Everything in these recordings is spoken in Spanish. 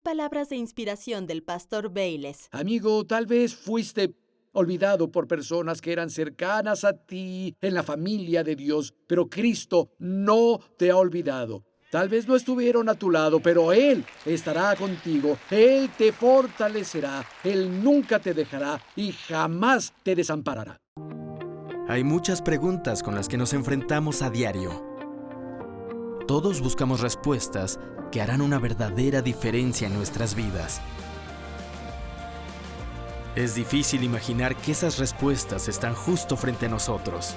palabras de inspiración del pastor Bayless. Amigo, tal vez fuiste olvidado por personas que eran cercanas a ti en la familia de Dios, pero Cristo no te ha olvidado. Tal vez no estuvieron a tu lado, pero Él estará contigo. Él te fortalecerá. Él nunca te dejará y jamás te desamparará. Hay muchas preguntas con las que nos enfrentamos a diario. Todos buscamos respuestas que harán una verdadera diferencia en nuestras vidas. Es difícil imaginar que esas respuestas están justo frente a nosotros.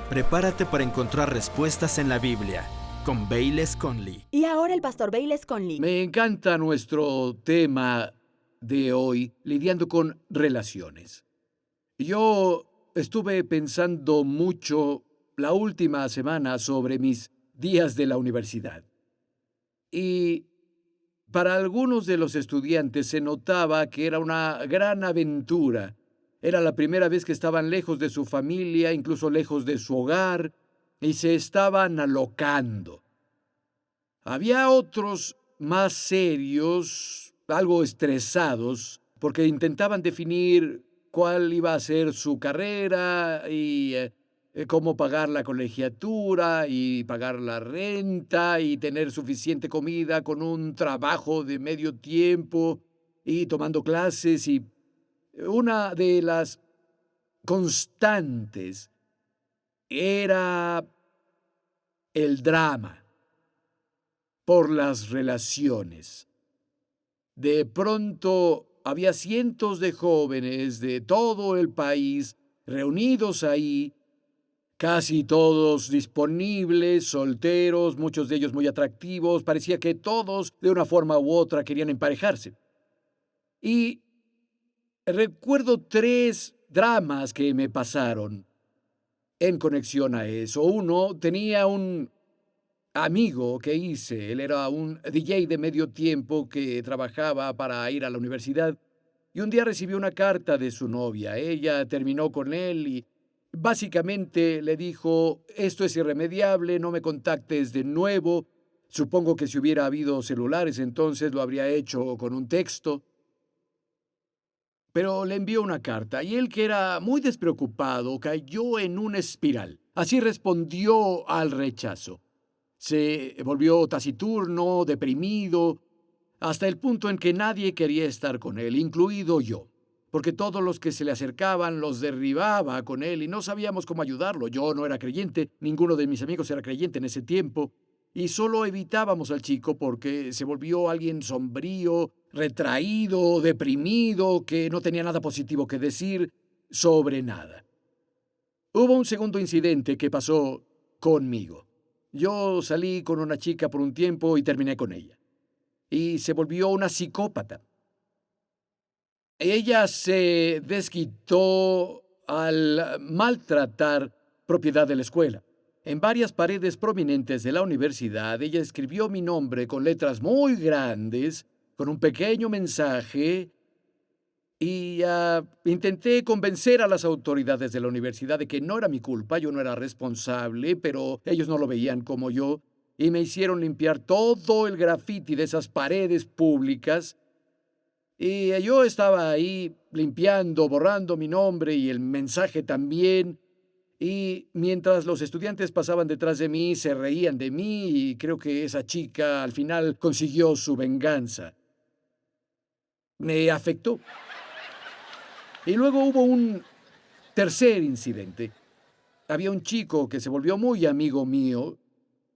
Prepárate para encontrar respuestas en la Biblia con Bayless Conley. Y ahora el pastor Bayless Conley. Me encanta nuestro tema de hoy, lidiando con relaciones. Yo estuve pensando mucho la última semana sobre mis días de la universidad. Y para algunos de los estudiantes se notaba que era una gran aventura. Era la primera vez que estaban lejos de su familia, incluso lejos de su hogar, y se estaban alocando. Había otros más serios, algo estresados, porque intentaban definir cuál iba a ser su carrera y cómo pagar la colegiatura y pagar la renta y tener suficiente comida con un trabajo de medio tiempo y tomando clases. Y una de las constantes era el drama por las relaciones. De pronto había cientos de jóvenes de todo el país reunidos ahí, casi todos disponibles, solteros, muchos de ellos muy atractivos. Parecía que todos, de una forma u otra, querían emparejarse. Y recuerdo 3 dramas que me pasaron en conexión a eso. Uno, tenía un amigo que hice. Él era un DJ de medio tiempo que trabajaba para ir a la universidad. Y un día recibió una carta de su novia. Ella terminó con él y básicamente le dijo: esto es irremediable, no me contactes de nuevo. Supongo que si hubiera habido celulares entonces lo habría hecho con un texto. Pero le envió una carta y él, que era muy despreocupado, cayó en una espiral. Así respondió al rechazo. Se volvió taciturno, deprimido, hasta el punto en que nadie quería estar con él, incluido yo, porque todos los que se le acercaban los derribaba con él y no sabíamos cómo ayudarlo. Yo no era creyente, ninguno de mis amigos era creyente en ese tiempo, y solo evitábamos al chico porque se volvió alguien sombrío, retraído, deprimido, que no tenía nada positivo que decir sobre nada. Hubo un segundo incidente que pasó conmigo. Yo salí con una chica por un tiempo y terminé con ella. Y se volvió una psicópata. Ella se desquitó al maltratar propiedad de la escuela. En varias paredes prominentes de la universidad, ella escribió mi nombre con letras muy grandes, con un pequeño mensaje, y intenté convencer a las autoridades de la universidad de que no era mi culpa, yo no era responsable, pero ellos no lo veían como yo, y me hicieron limpiar todo el grafiti de esas paredes públicas. Y yo estaba ahí limpiando, borrando mi nombre y el mensaje también. Y mientras los estudiantes pasaban detrás de mí, se reían de mí, y creo que esa chica al final consiguió su venganza. Me afectó. Y luego hubo un tercer incidente. Había un chico que se volvió muy amigo mío.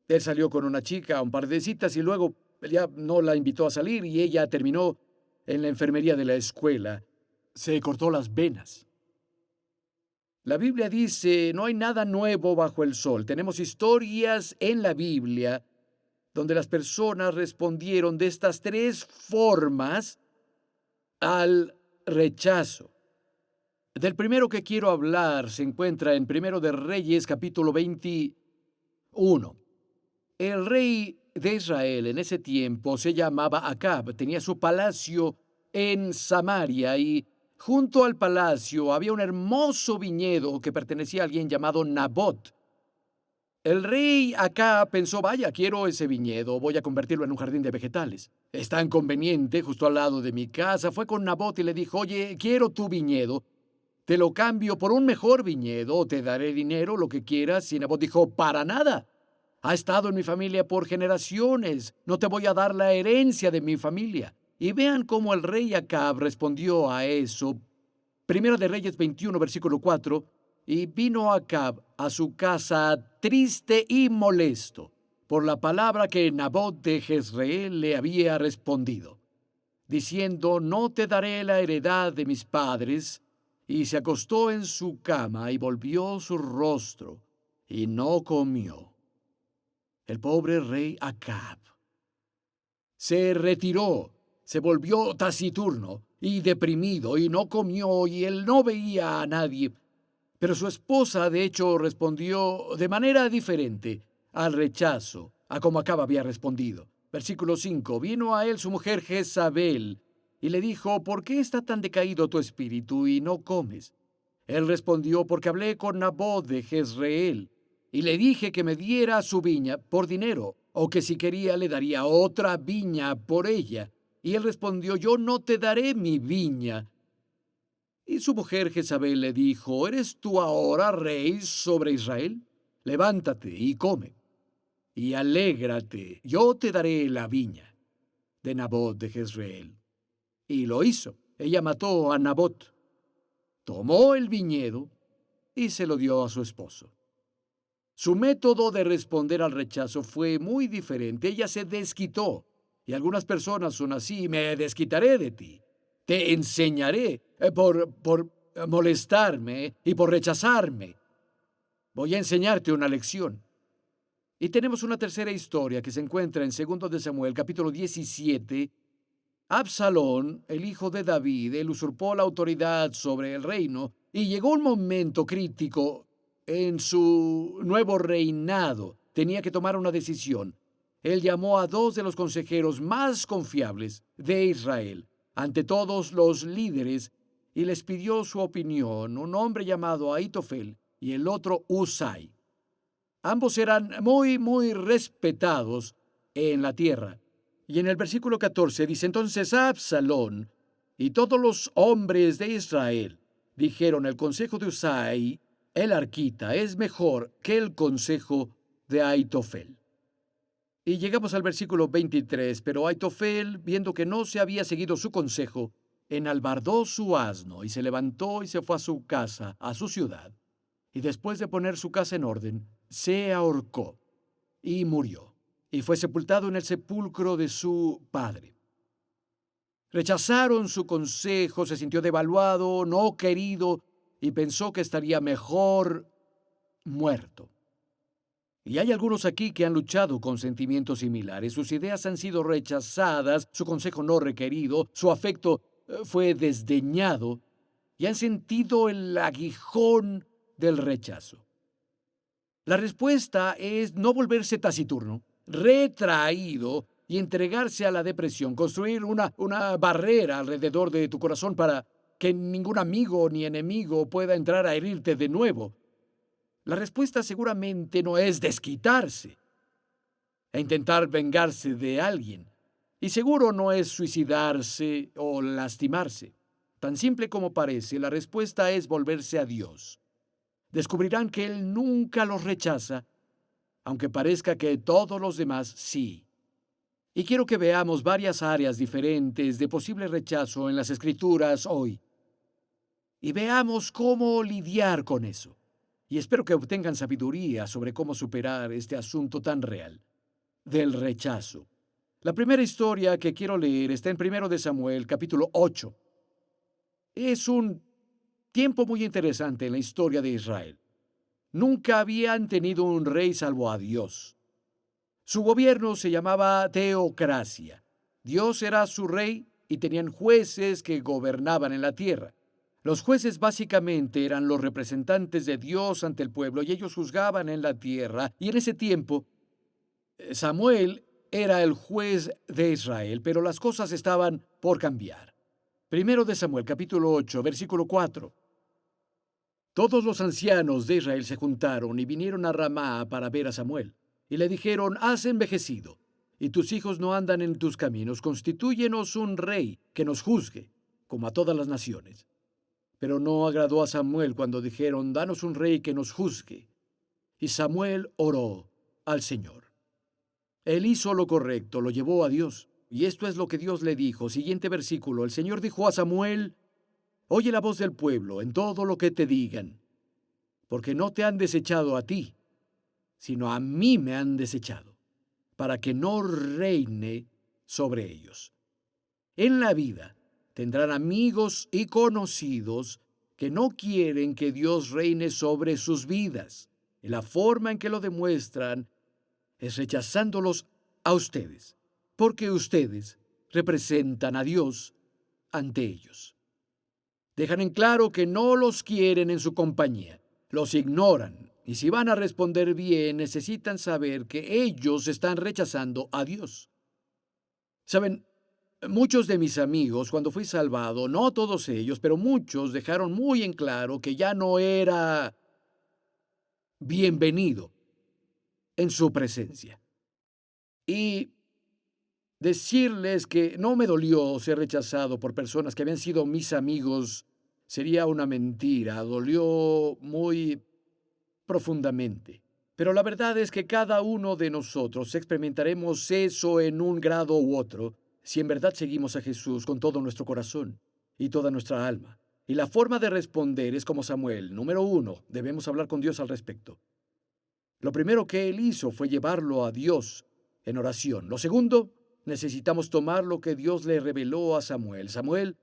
Él salió con una chica a un par de citas y luego ya no la invitó a salir y ella terminó en la enfermería de la escuela. Se cortó las venas. La Biblia dice: no hay nada nuevo bajo el sol. Tenemos historias en la Biblia donde las personas respondieron de estas 3 formas al rechazo. Del primero que quiero hablar se encuentra en Primero de Reyes, capítulo 21. El rey de Israel en ese tiempo se llamaba Acab. Tenía su palacio en Samaria y junto al palacio había un hermoso viñedo que pertenecía a alguien llamado Nabot. El rey acá pensó, vaya, quiero ese viñedo, voy a convertirlo en un jardín de vegetales. Es tan conveniente, justo al lado de mi casa. Fue con Nabot y le dijo, oye, quiero tu viñedo, te lo cambio por un mejor viñedo, te daré dinero, lo que quieras. Y Nabot dijo, para nada. Ha estado en mi familia por generaciones, no te voy a dar la herencia de mi familia. Y vean cómo el rey Acab respondió a eso. Primera de Reyes 21, versículo 4. Y vino Acab a su casa triste y molesto por la palabra que Nabot de Jezreel le había respondido, diciendo, no te daré la heredad de mis padres. Y se acostó en su cama y volvió su rostro y no comió. El pobre rey Acab se retiró, se volvió taciturno y deprimido y no comió y él no veía a nadie. Pero su esposa, de hecho, respondió de manera diferente al rechazo, a como Acab había respondido. Versículo 5. Vino a él su mujer Jezabel y le dijo, ¿por qué está tan decaído tu espíritu y no comes? Él respondió, porque hablé con Nabot de Jezreel y le dije que me diera su viña por dinero, o que si quería le daría otra viña por ella. Y él respondió, yo no te daré mi viña. Y su mujer Jezabel le dijo, ¿eres tú ahora rey sobre Israel? Levántate y come, y alégrate, yo te daré la viña de Nabot de Jezreel. Y lo hizo. Ella mató a Nabot, tomó el viñedo y se lo dio a su esposo. Su método de responder al rechazo fue muy diferente. Ella se desquitó. Y algunas personas son así, me desquitaré de ti. Te enseñaré por molestarme y por rechazarme. Voy a enseñarte una lección. Y tenemos una tercera historia que se encuentra en 2 de Samuel, capítulo 17. Absalón, el hijo de David, él usurpó la autoridad sobre el reino y llegó un momento crítico en su nuevo reinado. Tenía que tomar una decisión. Él llamó a 2 de los consejeros más confiables de Israel, ante todos los líderes, y les pidió su opinión, un hombre llamado Ahitofel y el otro Husai. Ambos eran muy respetados en la tierra. Y en el versículo 14 dice, entonces Absalón y todos los hombres de Israel dijeron, el consejo de Husai, el arquita, es mejor que el consejo de Ahitofel. Y llegamos al versículo 23, pero Ahitofel, viendo que no se había seguido su consejo, enalbardó su asno y se levantó y se fue a su casa, a su ciudad. Y después de poner su casa en orden, se ahorcó y murió. Y fue sepultado en el sepulcro de su padre. Rechazaron su consejo, se sintió devaluado, no querido, y pensó que estaría mejor muerto. Y hay algunos aquí que han luchado con sentimientos similares. Sus ideas han sido rechazadas, su consejo no requerido, su afecto fue desdeñado, y han sentido el aguijón del rechazo. La respuesta es no volverse taciturno, retraído y entregarse a la depresión, construir una barrera alrededor de tu corazón para que ningún amigo ni enemigo pueda entrar a herirte de nuevo. La respuesta seguramente no es desquitarse e intentar vengarse de alguien, y seguro no es suicidarse o lastimarse. Tan simple como parece, la respuesta es volverse a Dios. Descubrirán que Él nunca los rechaza, aunque parezca que todos los demás sí. Y quiero que veamos varias áreas diferentes de posible rechazo en las Escrituras hoy. Y veamos cómo lidiar con eso. Y espero que obtengan sabiduría sobre cómo superar este asunto tan real del rechazo. La primera historia que quiero leer está en 1 de Samuel, capítulo 8. Es un tiempo muy interesante en la historia de Israel. Nunca habían tenido un rey salvo a Dios. Su gobierno se llamaba teocracia. Dios era su rey y tenían jueces que gobernaban en la tierra. Los jueces básicamente eran los representantes de Dios ante el pueblo y ellos juzgaban en la tierra. Y en ese tiempo, Samuel era el juez de Israel, pero las cosas estaban por cambiar. 1 de Samuel, capítulo 8, versículo 4. Todos los ancianos de Israel se juntaron y vinieron a Ramá para ver a Samuel. Y le dijeron: has envejecido, y tus hijos no andan en tus caminos. Constitúyenos un rey que nos juzgue, como a todas las naciones. Pero no agradó a Samuel cuando dijeron: danos un rey que nos juzgue. Y Samuel oró al Señor. Él hizo lo correcto, lo llevó a Dios. Y esto es lo que Dios le dijo. Siguiente versículo. El Señor dijo a Samuel: oye la voz del pueblo en todo lo que te digan, porque no te han desechado a ti, sino a mí me han desechado, para que no reine sobre ellos. En la vida tendrán amigos y conocidos que no quieren que Dios reine sobre sus vidas. Y la forma en que lo demuestran es rechazándolos a ustedes, porque ustedes representan a Dios ante ellos. Dejan en claro que no los quieren en su compañía, los ignoran, y si van a responder bien, necesitan saber que ellos están rechazando a Dios. Saben, muchos de mis amigos, cuando fui salvado, no todos ellos, pero muchos dejaron muy en claro que ya no era bienvenido en su presencia. Y decirles que no me dolió ser rechazado por personas que habían sido mis amigos sería una mentira. Dolió muy profundamente. Pero la verdad es que cada uno de nosotros experimentaremos eso en un grado u otro si en verdad seguimos a Jesús con todo nuestro corazón y toda nuestra alma. Y la forma de responder es como Samuel. Número 1, debemos hablar con Dios al respecto. Lo primero que él hizo fue llevarlo a Dios en oración. Lo segundo, necesitamos tomar lo que Dios le reveló a Samuel. Samuel,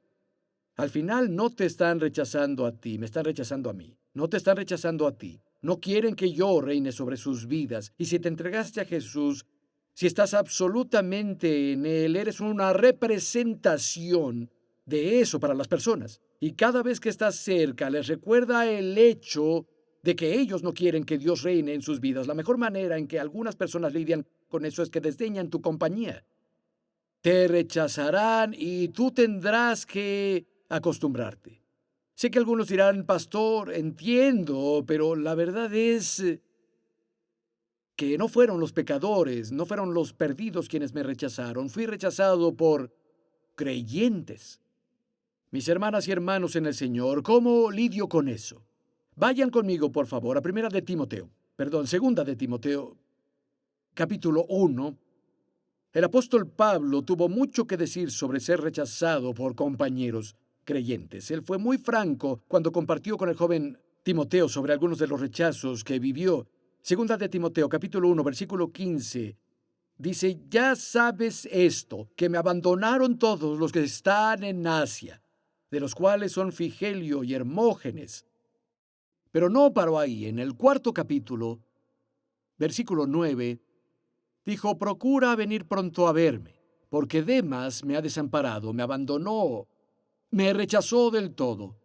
al final no te están rechazando a ti, me están rechazando a mí. No te están rechazando a ti. No quieren que yo reine sobre sus vidas. Y si te entregaste a Jesús, si estás absolutamente en Él, eres una representación de eso para las personas. Y cada vez que estás cerca, les recuerda el hecho de que ellos no quieren que Dios reine en sus vidas. La mejor manera en que algunas personas lidian con eso es que desdeñan tu compañía. Te rechazarán y tú tendrás que acostumbrarte. Sé que algunos dirán: pastor, entiendo, pero la verdad es que no fueron los pecadores, no fueron los perdidos quienes me rechazaron. Fui rechazado por creyentes. Mis hermanas y hermanos en el Señor, ¿cómo lidio con eso? Vayan conmigo, por favor, a Segunda de Timoteo, capítulo 1. El apóstol Pablo tuvo mucho que decir sobre ser rechazado por compañeros creyentes. Él fue muy franco cuando compartió con el joven Timoteo sobre algunos de los rechazos que vivió. Segunda de Timoteo, capítulo 1, versículo 15, dice: ya sabes esto, que me abandonaron todos los que están en Asia, de los cuales son Figelio y Hermógenes. Pero no paró ahí. En el 4º capítulo, versículo 9, dijo: procura venir pronto a verme, porque Demas me ha desamparado, me abandonó, me rechazó del todo,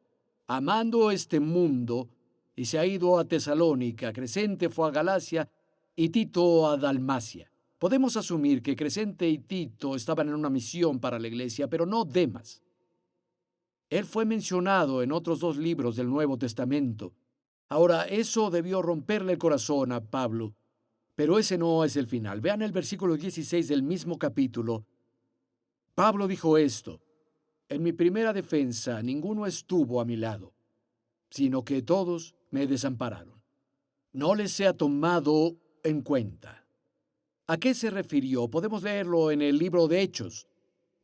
amando este mundo, y se ha ido a Tesalónica. Crescente fue a Galacia y Tito a Dalmacia. Podemos asumir que Crescente y Tito estaban en una misión para la iglesia, pero no Demas. Él fue mencionado en otros 2 libros del Nuevo Testamento. Ahora, eso debió romperle el corazón a Pablo, pero ese no es el final. Vean el versículo 16 del mismo capítulo. Pablo dijo esto: en mi primera defensa ninguno estuvo a mi lado, sino que todos me desampararon. No les sea tomado en cuenta. ¿A qué se refirió? Podemos leerlo en el libro de Hechos.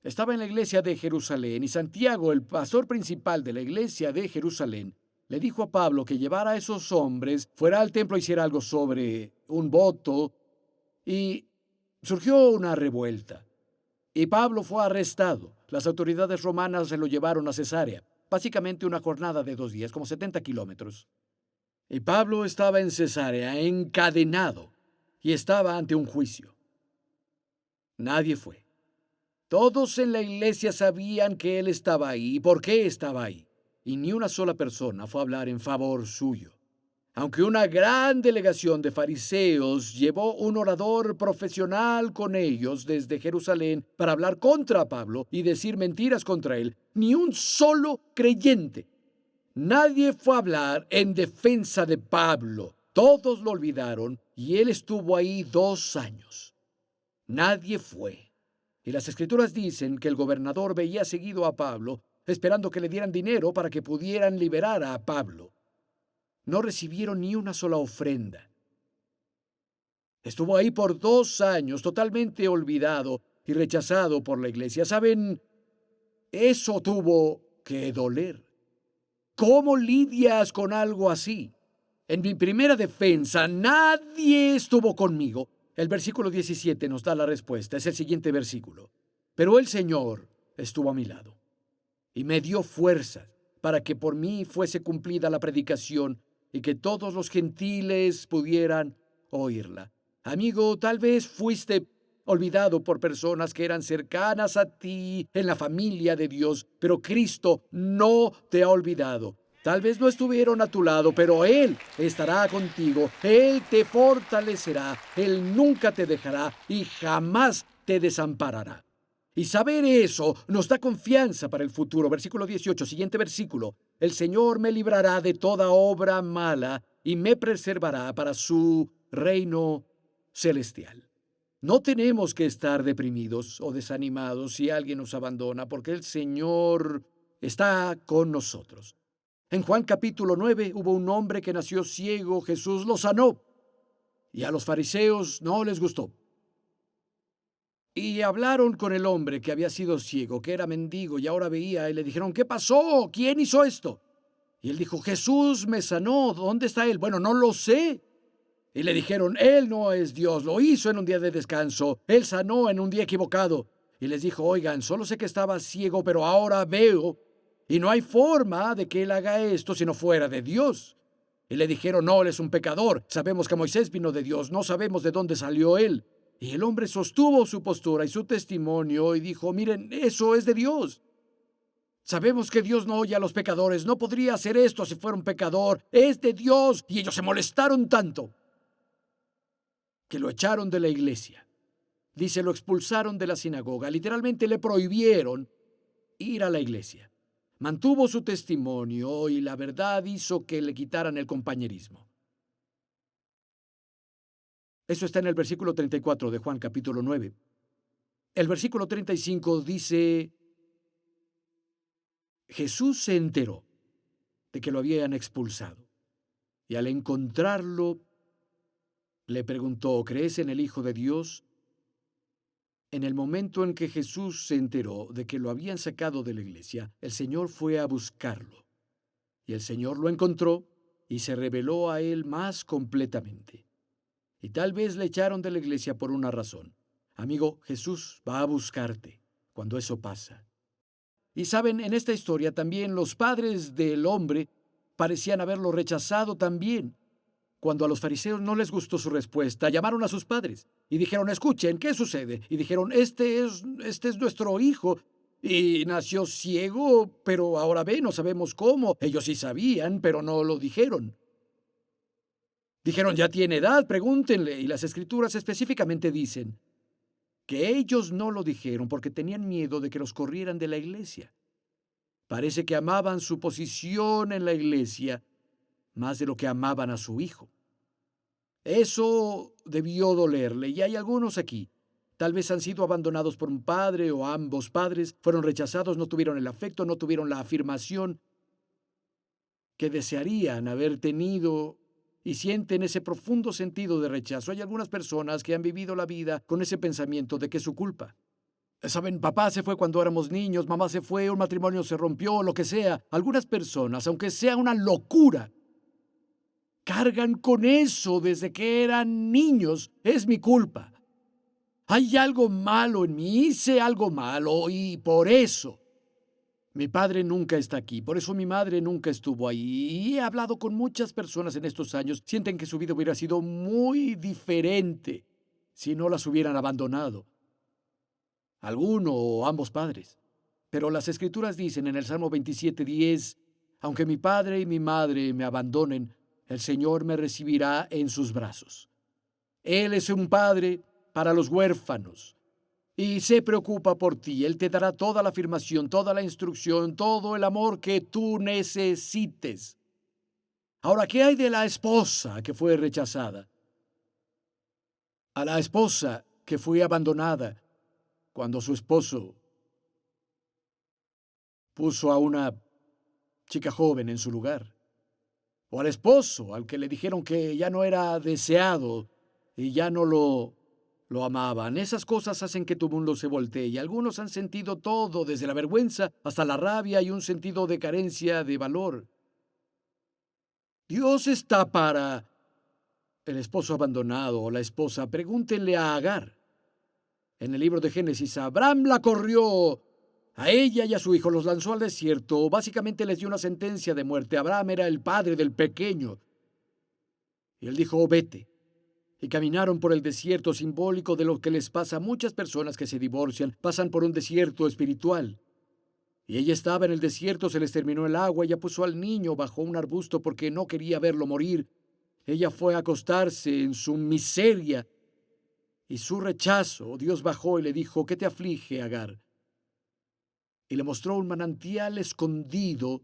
Estaba en la iglesia de Jerusalén y Santiago, el pastor principal de la iglesia de Jerusalén, le dijo a Pablo que llevara a esos hombres, fuera al templo, hiciera algo sobre un voto, y surgió una revuelta. Y Pablo fue arrestado. Las autoridades romanas se lo llevaron a Cesarea, básicamente una jornada de 2 días, como 70 kilómetros. Y Pablo estaba en Cesarea, encadenado, y estaba ante un juicio. Nadie fue. Todos en la iglesia sabían que él estaba ahí y por qué estaba ahí. Y ni una sola persona fue a hablar en favor suyo. Aunque una gran delegación de fariseos llevó un orador profesional con ellos desde Jerusalén para hablar contra Pablo y decir mentiras contra él, ni un solo creyente Nadie fue a hablar en defensa de Pablo. Todos lo olvidaron y él estuvo ahí 2 años. Nadie fue. Y las Escrituras dicen que el gobernador veía seguido a Pablo, esperando que le dieran dinero para que pudieran liberar a Pablo. No recibieron ni una sola ofrenda. Estuvo ahí por 2 años, totalmente olvidado y rechazado por la iglesia. ¿Saben? Eso tuvo que doler. ¿Cómo lidias con algo así? En mi primera defensa, nadie estuvo conmigo. El versículo 17 nos da la respuesta. Es el siguiente versículo. Pero el Señor estuvo a mi lado y me dio fuerzas para que por mí fuese cumplida la predicación y que todos los gentiles pudieran oírla. Amigo, tal vez fuiste olvidado por personas que eran cercanas a ti en la familia de Dios, pero Cristo no te ha olvidado. Tal vez no estuvieron a tu lado, pero Él estará contigo. Él te fortalecerá. Él nunca te dejará y jamás te desamparará. Y saber eso nos da confianza para el futuro. Versículo 18, siguiente versículo. El Señor me librará de toda obra mala y me preservará para su reino celestial. No tenemos que estar deprimidos o desanimados si alguien nos abandona, porque el Señor está con nosotros. En Juan capítulo 9 hubo un hombre que nació ciego. Jesús lo sanó y a los fariseos no les gustó. Y hablaron con el hombre que había sido ciego, que era mendigo y ahora veía, y le dijeron, ¿qué pasó? ¿Quién hizo esto? Y él dijo, Jesús me sanó. ¿Dónde está él? Bueno, no lo sé. Y le dijeron, él no es Dios, lo hizo en un día de descanso, él sanó en un día equivocado. Y les dijo, oigan, solo sé que estaba ciego, pero ahora veo, y no hay forma de que él haga esto si no fuera de Dios. Y le dijeron, no, él es un pecador, sabemos que Moisés vino de Dios, no sabemos de dónde salió él. Y el hombre sostuvo su postura y su testimonio y dijo, miren, eso es de Dios. Sabemos que Dios no oye a los pecadores, no podría hacer esto si fuera un pecador, es de Dios. Y ellos se molestaron tanto que lo echaron de la iglesia. Dice, lo expulsaron de la sinagoga. Literalmente le prohibieron ir a la iglesia. Mantuvo su testimonio y la verdad hizo que le quitaran el compañerismo. Eso está en el versículo 34 de Juan capítulo 9. El versículo 35 dice, Jesús se enteró de que lo habían expulsado y al encontrarlo le preguntó, ¿crees en el Hijo de Dios? En el momento en que Jesús se enteró de que lo habían sacado de la iglesia, el Señor fue a buscarlo. Y el Señor lo encontró y se reveló a él más completamente. Y tal vez le echaron de la iglesia por una razón. Amigo, Jesús va a buscarte cuando eso pasa. Y saben, en esta historia también los padres del hombre parecían haberlo rechazado también. Cuando a los fariseos no les gustó su respuesta, llamaron a sus padres y dijeron, escuchen, ¿qué sucede? Y dijeron, este es nuestro hijo y nació ciego, pero ahora ve, no sabemos cómo. Ellos sí sabían, pero no lo dijeron. Dijeron, ya tiene edad, pregúntenle. Y las Escrituras específicamente dicen que ellos no lo dijeron porque tenían miedo de que los corrieran de la iglesia. Parece que amaban su posición en la iglesia más de lo que amaban a su hijo. Eso debió dolerle, y hay algunos aquí. Tal vez han sido abandonados por un padre o ambos padres, fueron rechazados, no tuvieron el afecto, no tuvieron la afirmación que desearían haber tenido y sienten ese profundo sentido de rechazo. Hay algunas personas que han vivido la vida con ese pensamiento de que es su culpa. Saben, papá se fue cuando éramos niños, mamá se fue, un matrimonio se rompió, lo que sea. Algunas personas, aunque sea una locura, cargan con eso desde que eran niños. Es mi culpa. Hay algo malo en mí, hice algo malo y por eso mi padre nunca está aquí, por eso mi madre nunca estuvo ahí. Y he hablado con muchas personas en estos años, sienten que su vida hubiera sido muy diferente si no las hubieran abandonado alguno o ambos padres. Pero las Escrituras dicen en el Salmo 27:10, aunque mi padre y mi madre me abandonen, el Señor me recibirá en sus brazos. Él es un padre para los huérfanos y se preocupa por ti. Él te dará toda la afirmación, toda la instrucción, todo el amor que tú necesites. Ahora, ¿qué hay de la esposa que fue rechazada? A la esposa que fue abandonada cuando su esposo puso a una chica joven en su lugar. O al esposo al que le dijeron que ya no era deseado y ya no lo amaban. Esas cosas hacen que tu mundo se voltee y algunos han sentido todo, desde la vergüenza hasta la rabia y un sentido de carencia de valor. Dios está para el esposo abandonado o la esposa. Pregúntenle a Agar. En el libro de Génesis, Abraham la corrió a ella y a su hijo, los lanzó al desierto. Básicamente les dio una sentencia de muerte. Abraham era el padre del pequeño. Y él dijo, vete. Y caminaron por el desierto, simbólico de lo que les pasa a muchas personas que se divorcian. Pasan por un desierto espiritual. Y ella estaba en el desierto, se les terminó el agua. Ella puso al niño bajo un arbusto porque no quería verlo morir. Ella fue a acostarse en su miseria y su rechazo. Dios bajó y le dijo, ¿qué te aflige, Agar? Y le mostró un manantial escondido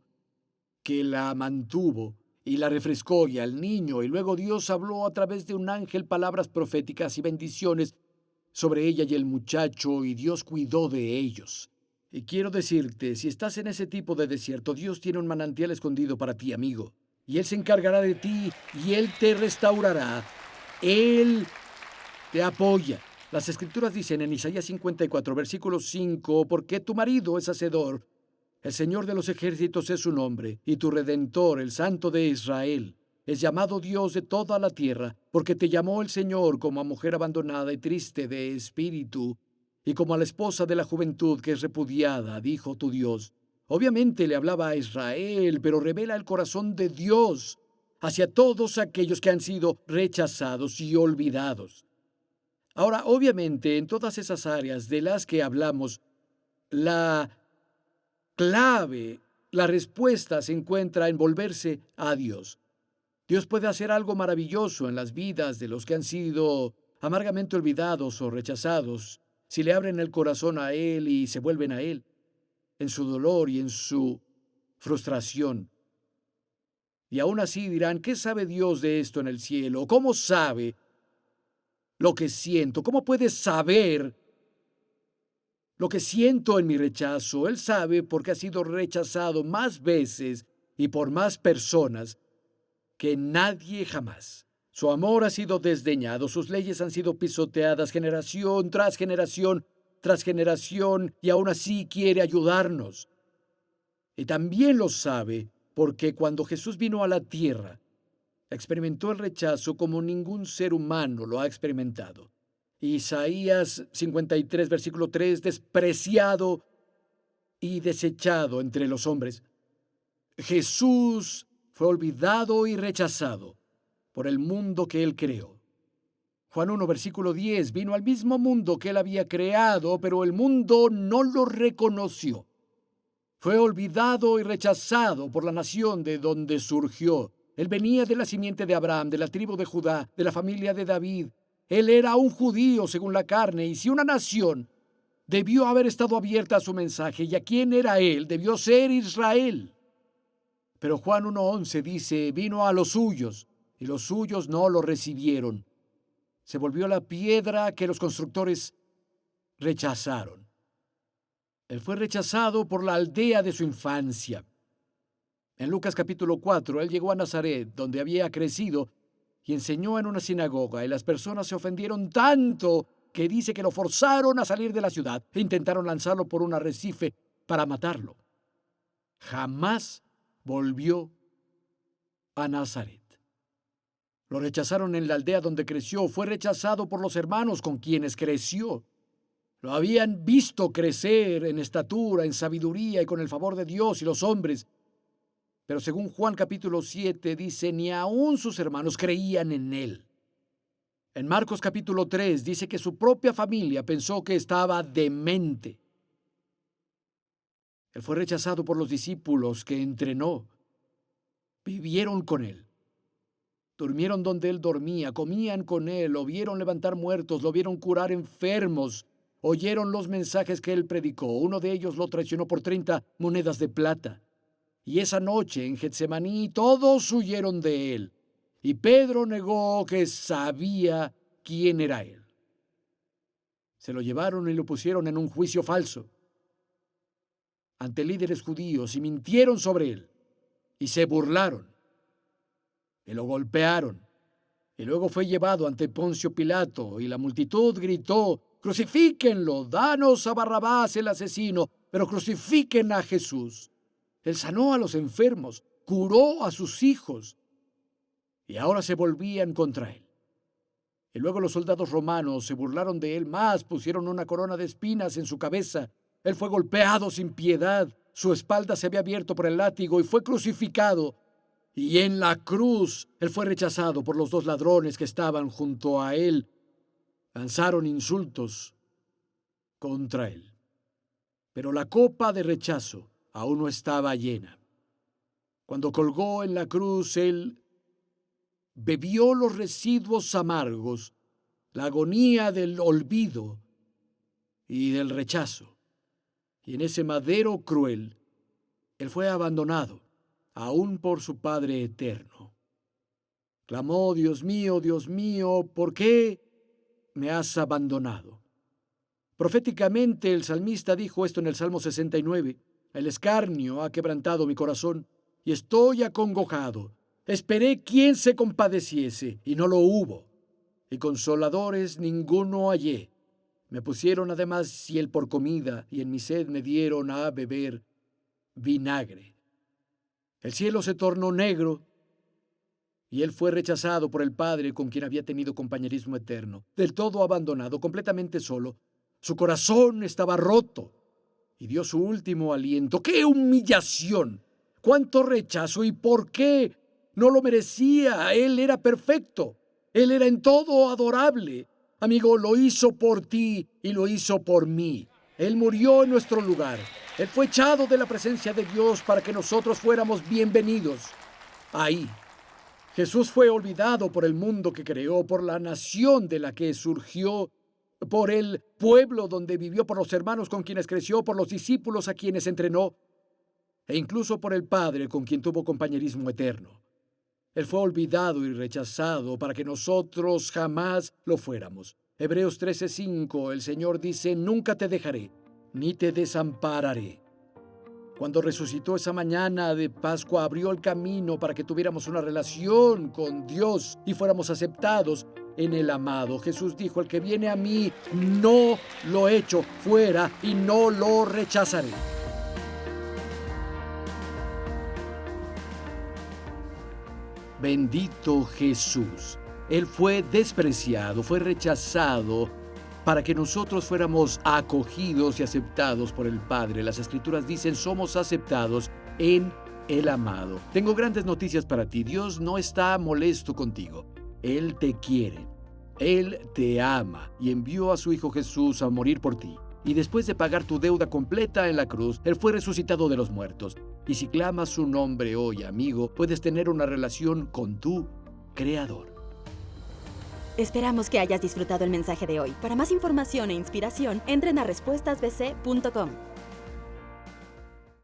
que la mantuvo y la refrescó y al niño. Y luego Dios habló a través de un ángel palabras proféticas y bendiciones sobre ella y el muchacho, y Dios cuidó de ellos. Y quiero decirte, si estás en ese tipo de desierto, Dios tiene un manantial escondido para ti, amigo. Y Él se encargará de ti y Él te restaurará. Él te apoya. Las Escrituras dicen en Isaías 54, versículo 5, porque tu marido es hacedor, el Señor de los ejércitos es su nombre, y tu Redentor, el Santo de Israel, es llamado Dios de toda la tierra, porque te llamó el Señor como a mujer abandonada y triste de espíritu, y como a la esposa de la juventud que es repudiada, dijo tu Dios. Obviamente le hablaba a Israel, pero revela el corazón de Dios hacia todos aquellos que han sido rechazados y olvidados. Ahora, obviamente, en todas esas áreas de las que hablamos, la clave, la respuesta se encuentra en volverse a Dios. Dios puede hacer algo maravilloso en las vidas de los que han sido amargamente olvidados o rechazados si le abren el corazón a Él y se vuelven a Él, en su dolor y en su frustración. Y aún así dirán, ¿qué sabe Dios de esto en el cielo? ¿Cómo sabe lo que siento? ¿Cómo puede saber lo que siento en mi rechazo? Él sabe porque ha sido rechazado más veces y por más personas que nadie jamás. Su amor ha sido desdeñado, sus leyes han sido pisoteadas generación tras generación tras generación, y aún así quiere ayudarnos. Y también lo sabe porque cuando Jesús vino a la tierra, experimentó el rechazo como ningún ser humano lo ha experimentado. Isaías 53, versículo 3, despreciado y desechado entre los hombres. Jesús fue olvidado y rechazado por el mundo que Él creó. Juan 1, versículo 10, vino al mismo mundo que Él había creado, pero el mundo no lo reconoció. Fue olvidado y rechazado por la nación de donde surgió. Él venía de la simiente de Abraham, de la tribu de Judá, de la familia de David. Él era un judío según la carne, y si una nación debió haber estado abierta a su mensaje, ¿y a quién era él? Debió ser Israel. Pero Juan 1:11 dice, vino a los suyos, y los suyos no lo recibieron. Se volvió la piedra que los constructores rechazaron. Él fue rechazado por la aldea de su infancia. En Lucas capítulo 4, él llegó a Nazaret, donde había crecido, y enseñó en una sinagoga, y las personas se ofendieron tanto que dice que lo forzaron a salir de la ciudad e intentaron lanzarlo por un arrecife para matarlo. Jamás volvió a Nazaret. Lo rechazaron en la aldea donde creció, fue rechazado por los hermanos con quienes creció. Lo habían visto crecer en estatura, en sabiduría y con el favor de Dios y los hombres. Pero según Juan capítulo 7 dice, ni aun sus hermanos creían en él. En Marcos capítulo 3 dice que su propia familia pensó que estaba demente. Él fue rechazado por los discípulos que entrenó. Vivieron con él. Durmieron donde él dormía, comían con él, lo vieron levantar muertos, lo vieron curar enfermos. Oyeron los mensajes que él predicó. Uno de ellos lo traicionó por 30 monedas de plata. Y esa noche en Getsemaní todos huyeron de él. Y Pedro negó que sabía quién era él. Se lo llevaron y lo pusieron en un juicio falso ante líderes judíos y mintieron sobre él. Y se burlaron. Y lo golpearon. Y luego fue llevado ante Poncio Pilato y la multitud gritó: «¡Crucifíquenlo! ¡Danos a Barrabás el asesino! ¡Pero crucifiquen a Jesús!». Él sanó a los enfermos, curó a sus hijos. Y ahora se volvían contra él. Y luego los soldados romanos se burlaron de él más, pusieron una corona de espinas en su cabeza. Él fue golpeado sin piedad, su espalda se había abierto por el látigo y fue crucificado. Y en la cruz él fue rechazado por los 2 ladrones que estaban junto a él. Lanzaron insultos contra él. Pero la copa de rechazo aún no estaba llena. Cuando colgó en la cruz, él bebió los residuos amargos, la agonía del olvido y del rechazo. Y en ese madero cruel, él fue abandonado, aún por su Padre eterno. Clamó: Dios mío, ¿por qué me has abandonado? Proféticamente el salmista dijo esto en el Salmo 69. El escarnio ha quebrantado mi corazón y estoy acongojado. Esperé quien se compadeciese y no lo hubo, y consoladores ninguno hallé. Me pusieron además hiel por comida y en mi sed me dieron a beber vinagre. El cielo se tornó negro y él fue rechazado por el Padre con quien había tenido compañerismo eterno, del todo abandonado, completamente solo. Su corazón estaba roto y dio su último aliento. ¡Qué humillación! ¡Cuánto rechazo! ¿Y por qué? No lo merecía. Él era perfecto. Él era en todo adorable. Amigo, lo hizo por ti y lo hizo por mí. Él murió en nuestro lugar. Él fue echado de la presencia de Dios para que nosotros fuéramos bienvenidos ahí. Jesús fue olvidado por el mundo que creó, por la nación de la que surgió, por el pueblo donde vivió, por los hermanos con quienes creció, por los discípulos a quienes entrenó, e incluso por el Padre con quien tuvo compañerismo eterno. Él fue olvidado y rechazado para que nosotros jamás lo fuéramos. Hebreos 13:5, el Señor dice: «Nunca te dejaré, ni te desampararé». Cuando resucitó esa mañana de Pascua, abrió el camino para que tuviéramos una relación con Dios y fuéramos aceptados en el amado. Jesús dijo: «El que viene a mí, no lo echo fuera y no lo rechazaré». Bendito Jesús. Él fue despreciado, fue rechazado para que nosotros fuéramos acogidos y aceptados por el Padre. Las Escrituras dicen: somos aceptados en el amado. Tengo grandes noticias para ti. Dios no está molesto contigo. Él te quiere. Él te ama y envió a su Hijo Jesús a morir por ti. Y después de pagar tu deuda completa en la cruz, Él fue resucitado de los muertos. Y si clamas su nombre hoy, amigo, puedes tener una relación con tu Creador. Esperamos que hayas disfrutado el mensaje de hoy. Para más información e inspiración, entren a respuestasbc.com.